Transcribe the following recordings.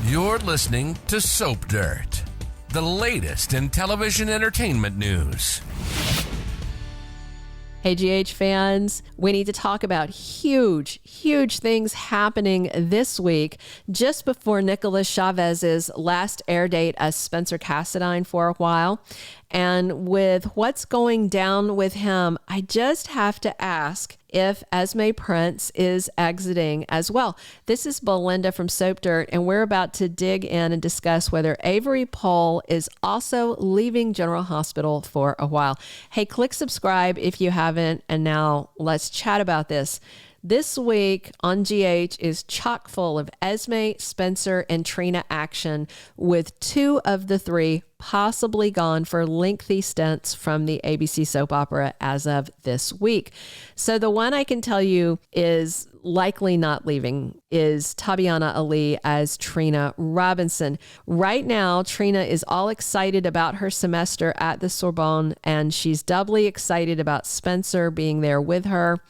You're listening to Soap Dirt, the latest in television entertainment news. Hey, GH fans, we need to talk about huge things happening this week just before Nicolas Chavez's last air date as Spencer Cassadine for a while. And with what's going down with him, I just have to ask if Esme Prince is exiting as well. This is Belinda from Soap Dirt, and we're about to dig in and discuss whether Avery Pohl is also leaving General Hospital for a while. Hey, click subscribe if you haven't, and now let's chat about this. This week on GH is chock full of Esme, Spencer, and Trina action, with two of the three possibly gone for lengthy stints from the ABC soap opera as of this week. So the one I can tell you is likely not leaving is Tabyana Ali as Trina Robinson. Right now, Trina is all excited about her semester at the Sorbonne, and she's doubly excited about Spencer being there with her.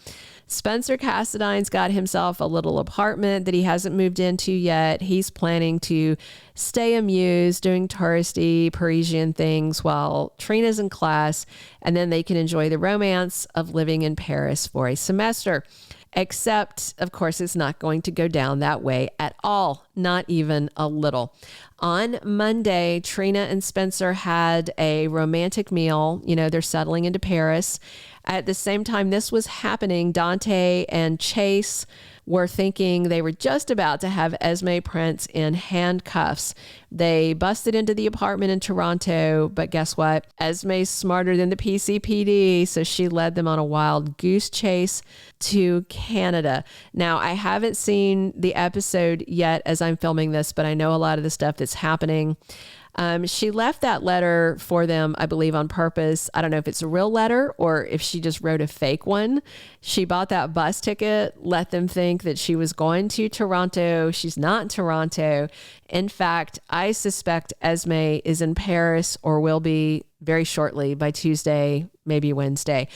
Spencer Cassadine's got himself a little apartment that he hasn't moved into yet. He's planning to stay amused, doing touristy Parisian things while Trina's in class, and then they can enjoy the romance of living in Paris for a semester. Except, of course, it's not going to go down that way at all, not even a little. On Monday, Trina and Spencer had a romantic meal. You know, they're settling into Paris. At the same time this was happening, Dante and Chase were thinking they were just about to have Esme Prince in handcuffs. They busted into the apartment in Toronto, but guess what? Esme's smarter than the PCPD, so she led them on a wild goose chase to Canada. Now, I haven't seen the episode yet as I'm filming this, but I know a lot of the stuff that's happening. She left that letter for them, I believe, on purpose. I don't know if it's a real letter or if she just wrote a fake one. She bought that bus ticket, let them think that she was going to Toronto. She's not in Toronto. In fact, I suspect Esme is in Paris or will be very shortly by Tuesday, maybe Wednesday.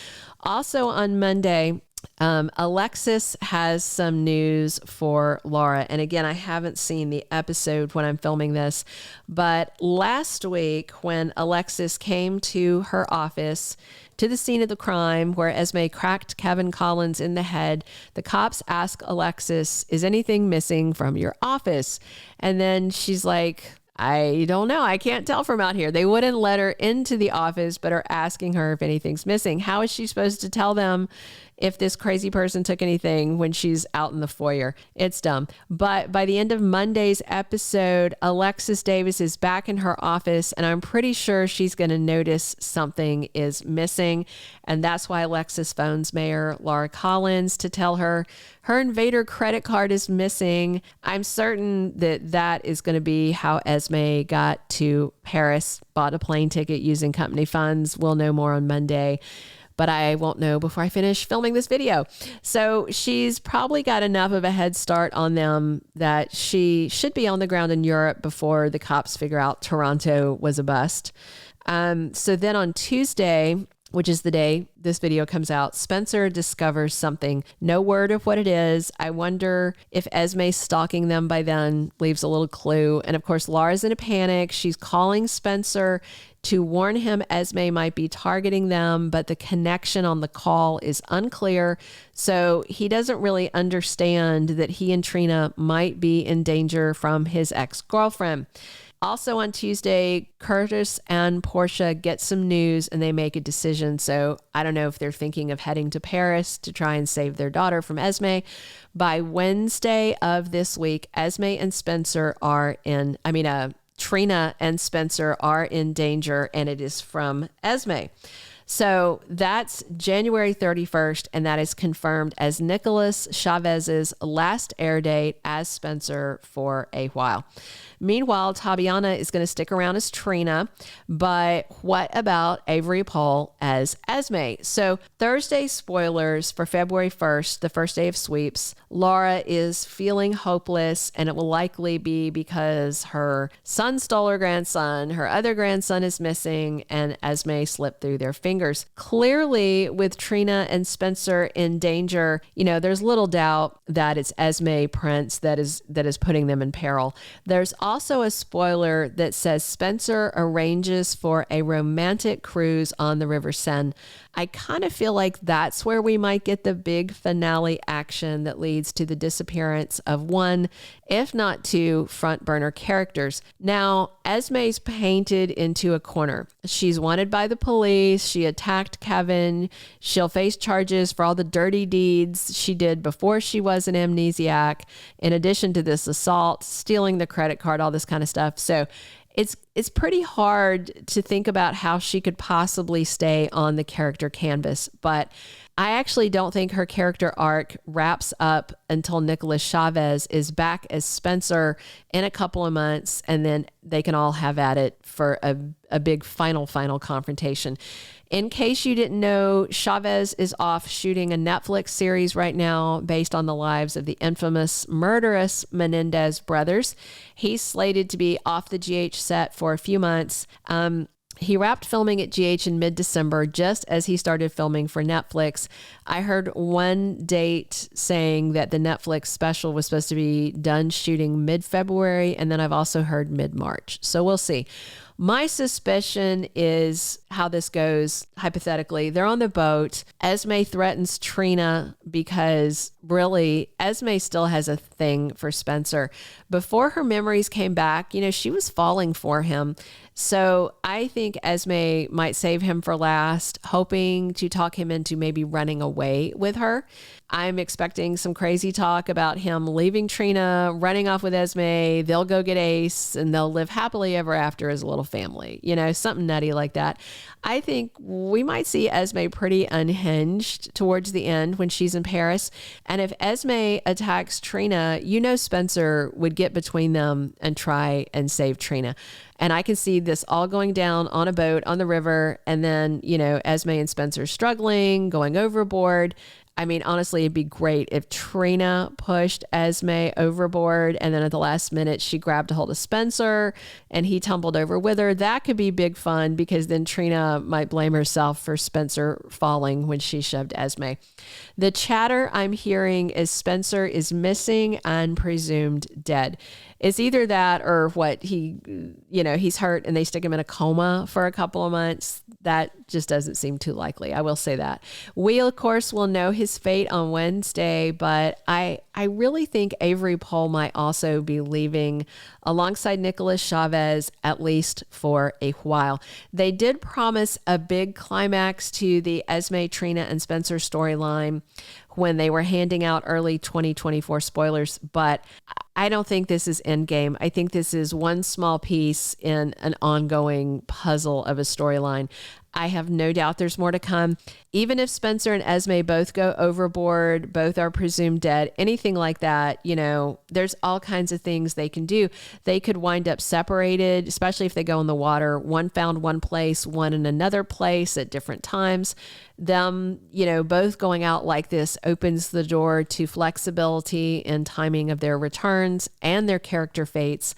Also on Monday, Alexis has some news for Laura. And again, I haven't seen the episode when I'm filming this, but last week when Alexis came to her office to the scene of the crime where Esme cracked Kevin Collins in the head, the cops ask Alexis, is anything missing from your office? And then she's like, I don't know. I can't tell from out here. They wouldn't let her into the office, but are asking her if anything's missing. How is she supposed to tell them if this crazy person took anything when she's out in the foyer? It's dumb. But by the end of Monday's episode, Alexis Davis is back in her office, and I'm pretty sure she's going to notice something is missing. And that's why Alexis phones Mayor Laura Collins to tell her her Invader credit card is missing. I'm certain that that is going to be how Esme got to Paris, bought a plane ticket using company funds. We'll know more on Monday, but I won't know before I finish filming this video. So she's probably got enough of a head start on them that she should be on the ground in Europe before the cops figure out Toronto was a bust. So then on Tuesday, which is the day this video comes out, Spencer discovers something. No word of what it is. I wonder if Esme stalking them by then leaves a little clue. And of course, Laura's in a panic. She's calling Spencer to warn him Esme might be targeting them, but the connection on the call is unclear. So he doesn't really understand that he and Trina might be in danger from his ex-girlfriend. Also on Tuesday, Curtis and Portia get some news and they make a decision. So I don't know if they're thinking of heading to Paris to try and save their daughter from Esme. By Wednesday of this week, Trina and Spencer are in danger, and it is from Esme. So that's January 31st, and that is confirmed as Nicolas Chavez's last air date as Spencer for a while. Meanwhile, Tabyana is going to stick around as Trina, but what about Avery Pohl as Esme? So Thursday spoilers for February 1st, the first day of sweeps. Laura is feeling hopeless, and it will likely be because her son stole her grandson, her other grandson is missing, and Esme slipped through their fingers. fingers. Clearly, with Trina and Spencer in danger, there's little doubt that it's Esme Prince that is putting them in peril. There's also a spoiler that says Spencer arranges for a romantic cruise on the River Seine. I kind of feel like that's where we might get the big finale action that leads to the disappearance of one, if not two, front burner characters. Now, Esme's painted into a corner. She's wanted by the police. She attacked Kevin. She'll face charges for all the dirty deeds she did before she was an amnesiac, in addition to this assault, stealing the credit card, all this kind of stuff. So it's pretty hard to think about how she could possibly stay on the character canvas, but I actually don't think her character arc wraps up until Nicolas Chavez is back as Spencer in a couple of months, and then they can all have at it for a big final confrontation. In case you didn't know, Chavez is off shooting a Netflix series right now based on the lives of the infamous murderous Menendez brothers. He's slated to be off the GH set for a few months. He wrapped filming at GH in mid-December, just as he started filming for Netflix. I heard one date saying that the Netflix special was supposed to be done shooting mid-February, and then I've also heard mid-March. So we'll see. My suspicion is how this goes, hypothetically. They're on the boat. Esme threatens Trina because really, Esme still has a thing for Spencer. Before her memories came back, she was falling for him. So I think Esme might save him for last, hoping to talk him into maybe running away with her. I'm expecting some crazy talk about him leaving Trina, running off with Esme. They'll go get Ace and they'll live happily ever after as a little family, something nutty like that. I think we might see Esme pretty unhinged towards the end when she's in Paris. And if Esme attacks Trina, Spencer would get between them and try and save Trina. And I can see this all going down on a boat on the river. And then, Esme and Spencer struggling, going overboard. I mean, honestly, it'd be great if Trina pushed Esme overboard and then at the last minute she grabbed a hold of Spencer and he tumbled over with her. That could be big fun because then Trina might blame herself for Spencer falling when she shoved Esme. The chatter I'm hearing is Spencer is missing and presumed dead. It's either that or what he's hurt and they stick him in a coma for a couple of months. That just doesn't seem too likely. I will say that. We, of course, will know his fate on Wednesday, but I really think Avery Pohl might also be leaving alongside Nicolas Chavez, at least for a while. They did promise a big climax to the Esme, Trina, and Spencer storyline when they were handing out early 2024 spoilers, but I don't think this is endgame. I think this is one small piece in an ongoing puzzle of a storyline. I have no doubt there's more to come. Even if Spencer and Esme both go overboard, both are presumed dead, anything like that, there's all kinds of things they can do. They could wind up separated, especially if they go in the water. One found one place, one in another place at different times. Them, both going out like this opens the door to flexibility and timing of their returns and their character fates.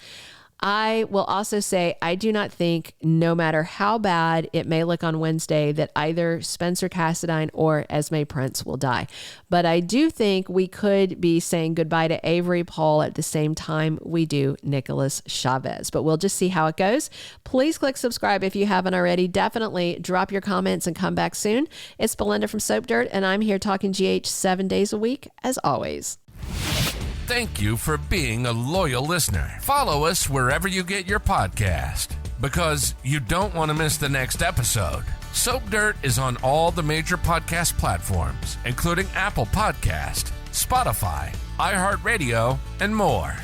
I will also say, I do not think, no matter how bad it may look on Wednesday, that either Spencer Cassadine or Esme Prince will die. But I do think we could be saying goodbye to Avery Pohl at the same time we do Nicolas Chavez. But we'll just see how it goes. Please click subscribe if you haven't already. Definitely drop your comments and come back soon. It's Belinda from Soap Dirt, and I'm here talking GH 7 days a week, as always. Thank you for being a loyal listener. Follow us wherever you get your podcast, because you don't want to miss the next episode. Soap Dirt is on all the major podcast platforms, including Apple Podcast, Spotify, iHeartRadio, and more.